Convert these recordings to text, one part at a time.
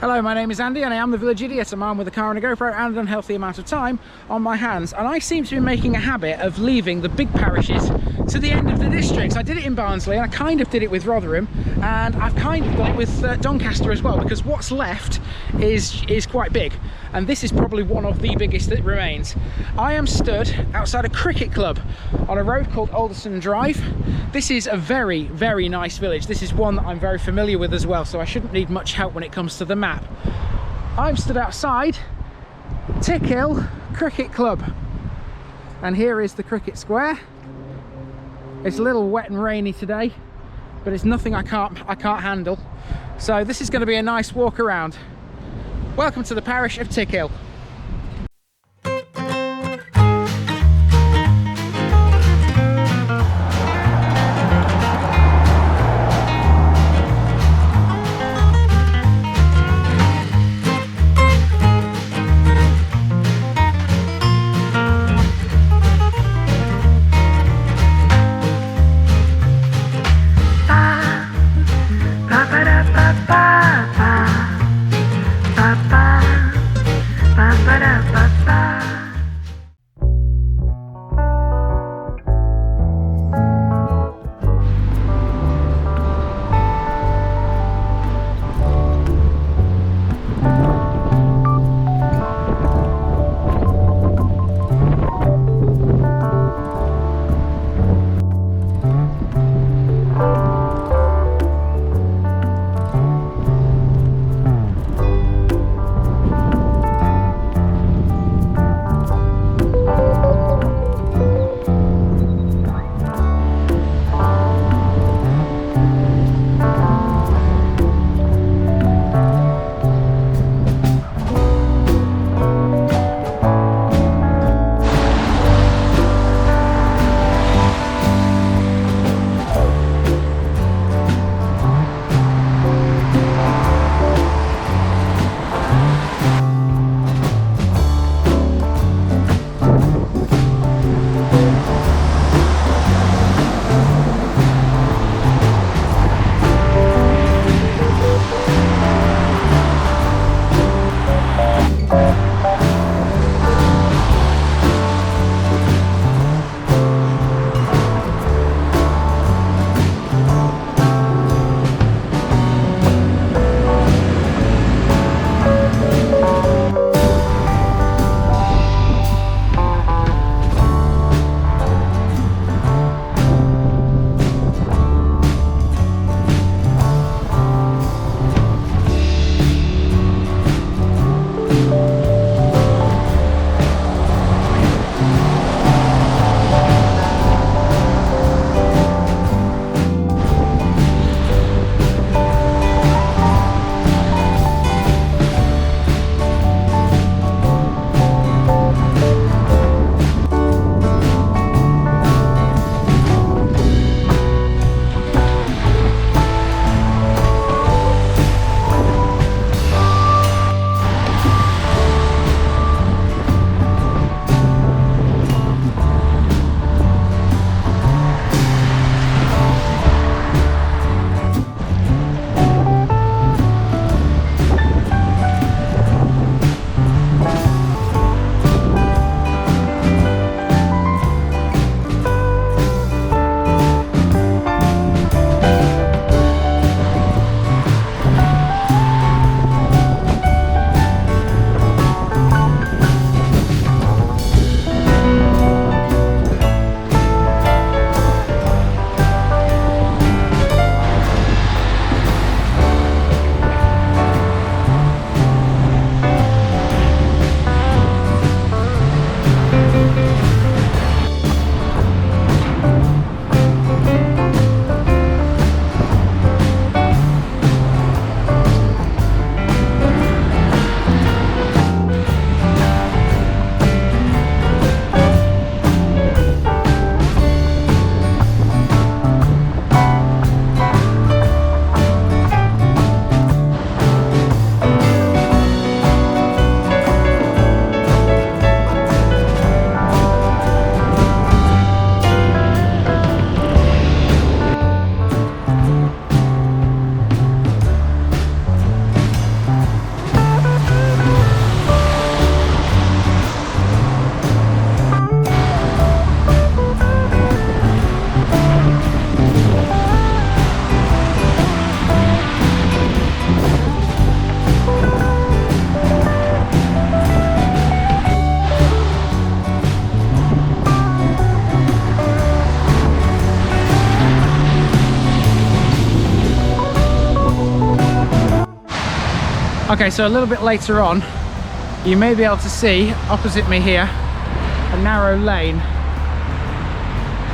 Hello, my name is Andy and I am the village idiot. I'm armed with a car and a GoPro and an unhealthy amount of time on my hands, and I seem to be making a habit of leaving the big parishes to the end of the districts. I did it in Barnsley and I kind of did it with Rotherham, and I've kind of done it with Doncaster as well, because what's left is quite big, and this is probably one of the biggest that remains. I am stood outside a cricket club on a road called Alderson Drive. This is a very, very nice village. This is one that I'm very familiar with as well, so I shouldn't need much help when it comes to the map. I'm stood outside Tickhill Cricket Club, and here is the cricket square. It's a little wet and rainy today, but it's nothing I can't handle. So this is going to be a nice walk around. Welcome to the parish of Tickhill. Okay, so a little bit later on, you may be able to see opposite me here a narrow lane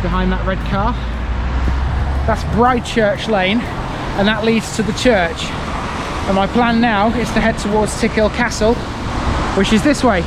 behind that red car. That's Church Lane, and that leads to the church. And my plan now is to head towards Tickhill Castle, which is this way.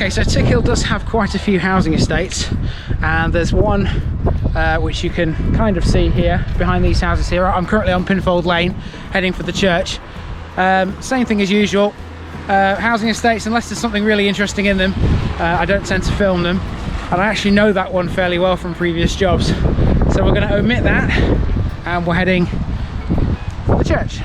Okay, so Tickhill does have quite a few housing estates, and there's one which you can kind of see here behind these houses here. I'm currently on Pinfold Lane heading for the church. Same thing as usual, housing estates, unless there's something really interesting in them, I don't tend to film them, and I actually know that one fairly well from previous jobs, so we're going to omit that and we're heading for the church.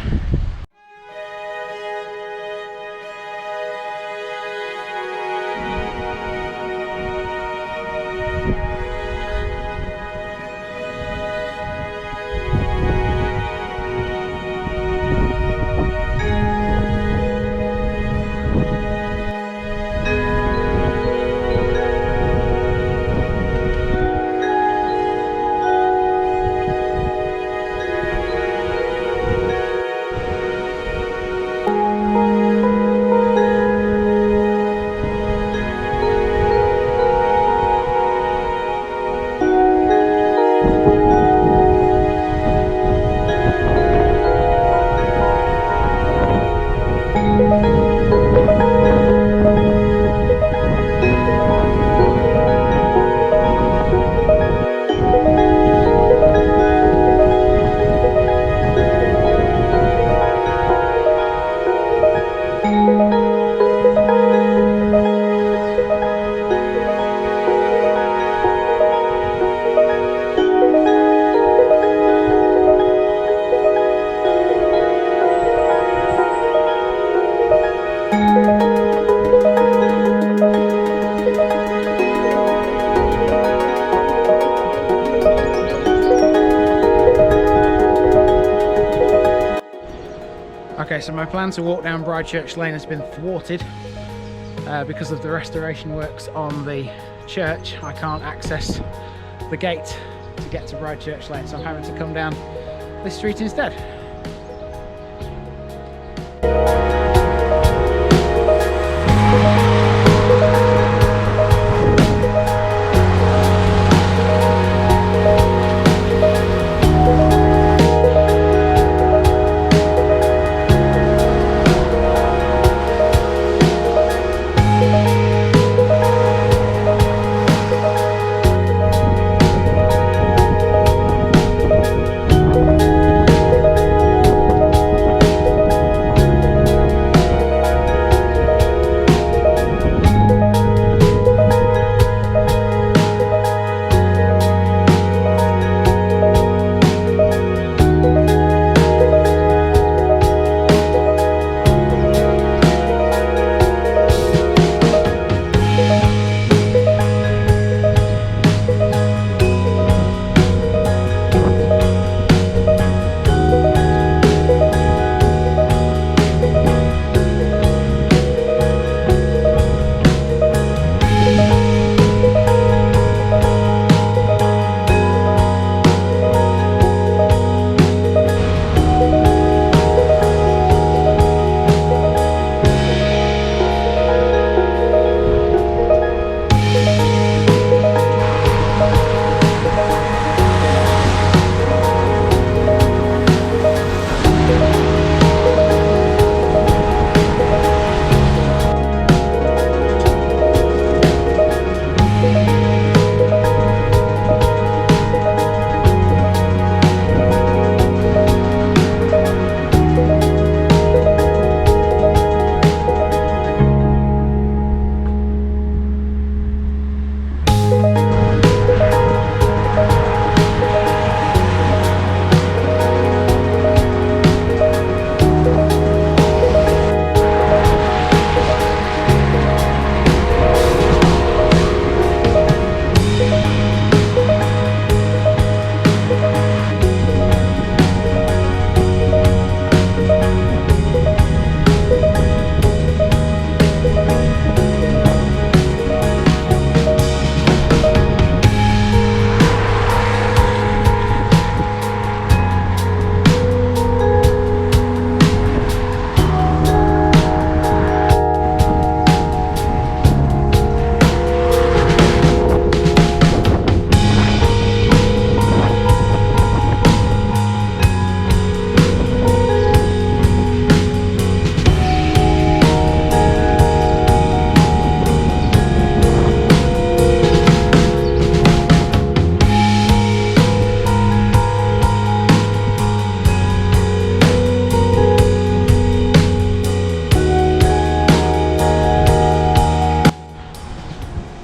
Okay, so my plan to walk down Bridechurch Lane has been thwarted because of the restoration works on the church. I can't access the gate to get to Bridechurch Lane, so I'm having to come down this street instead.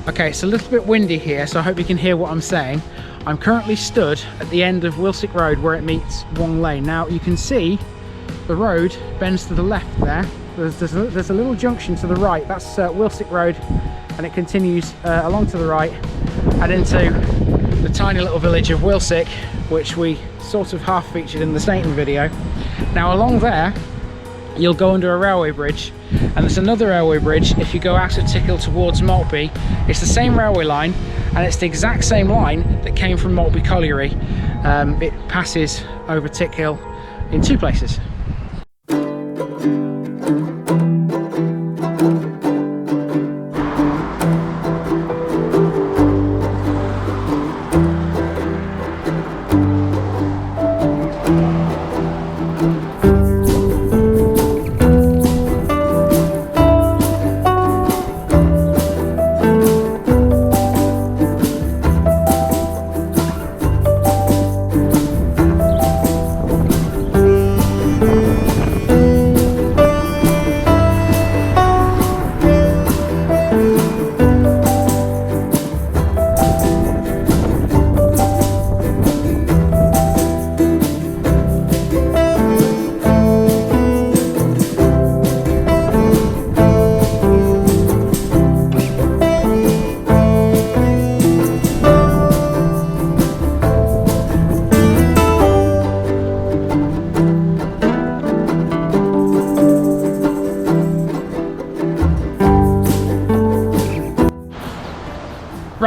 Okay, it's a little bit windy here, so I hope you can hear what I'm saying. I'm currently stood at the end of Wilsick Road where it meets Wong Lane. Now you can see the road bends to the left there. There's a little junction to the right, that's Wilsick Road, and it continues along to the right and into the tiny little village of Wilsick, which we sort of half featured in the Stainton video. Now along there you'll go under a railway bridge, and there's another railway bridge if you go out of Tickhill towards Maltby. It's the same railway line, and it's the exact same line that came from Maltby Colliery. It passes over Tickhill in two places.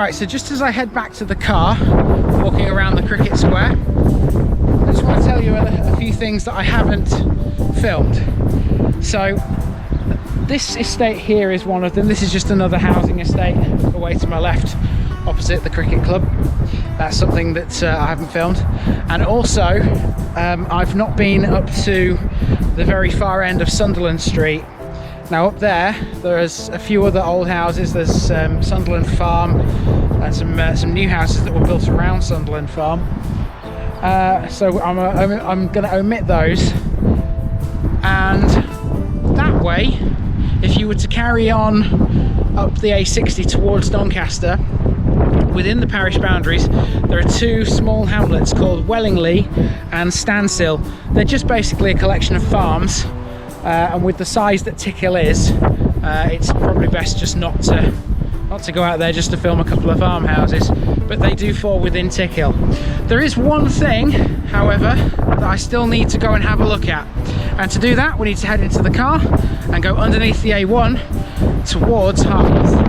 Right, so just as I head back to the car, walking around the cricket square, I just want to tell you a few things that I haven't filmed. So this estate here is one of them. This is just another housing estate away to my left, opposite the cricket club. That's something that I haven't filmed. And also, I've not been up to the very far end of Sunderland Street. Now up there's a few other old houses. There's Sunderland Farm and some new houses that were built around Sunderland Farm. So I'm going to omit those. And that way, if you were to carry on up the A60 towards Doncaster, within the parish boundaries, there are two small hamlets called Wellingley and Stancil. They're just basically a collection of farms, and with the size that Tickhill is, it's probably best just not to go out there just to film a couple of farmhouses, but they do fall within Tickhill. There is one thing, however, that I still need to go and have a look at, and to do that we need to head into the car and go underneath the A1 towards Hartlepool.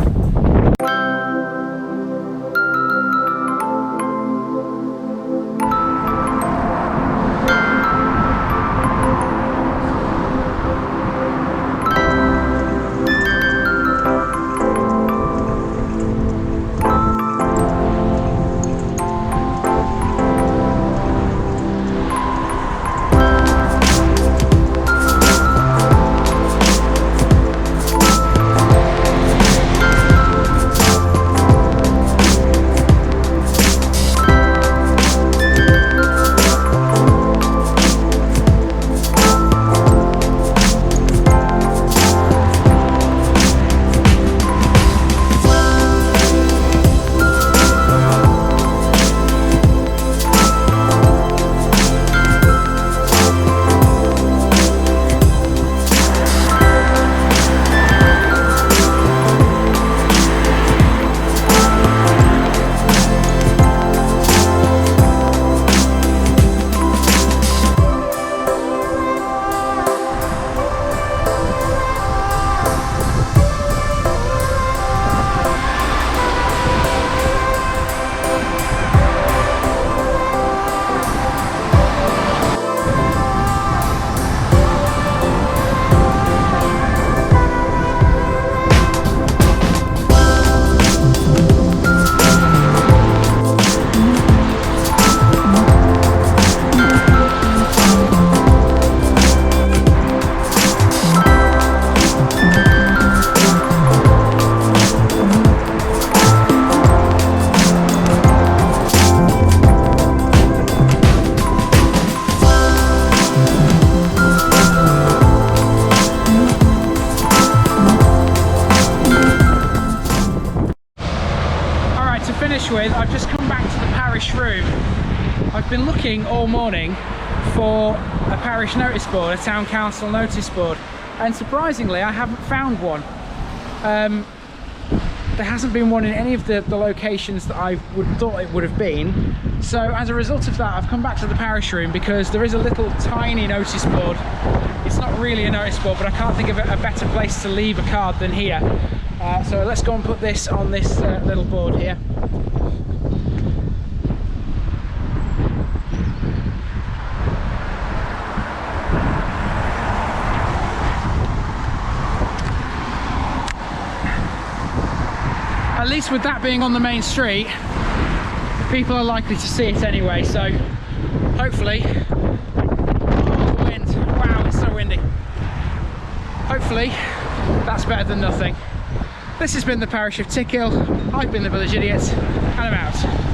With, I've just come back to the parish room. I've been looking all morning for a parish notice board, a town council notice board, and surprisingly I haven't found one. There hasn't been one in any of the locations that I thought it would have been. So as a result of that, I've come back to the parish room because there is a little tiny notice board. It's not really a notice board, but I can't think of a better place to leave a card than here. So let's go and put this on this little board here. At least with that being on the main street, people are likely to see it anyway, so hopefully, oh, the wind, wow, it's so windy. Hopefully, that's better than nothing. This has been the parish of Tickhill. I've been the Village Idiot, and I'm out.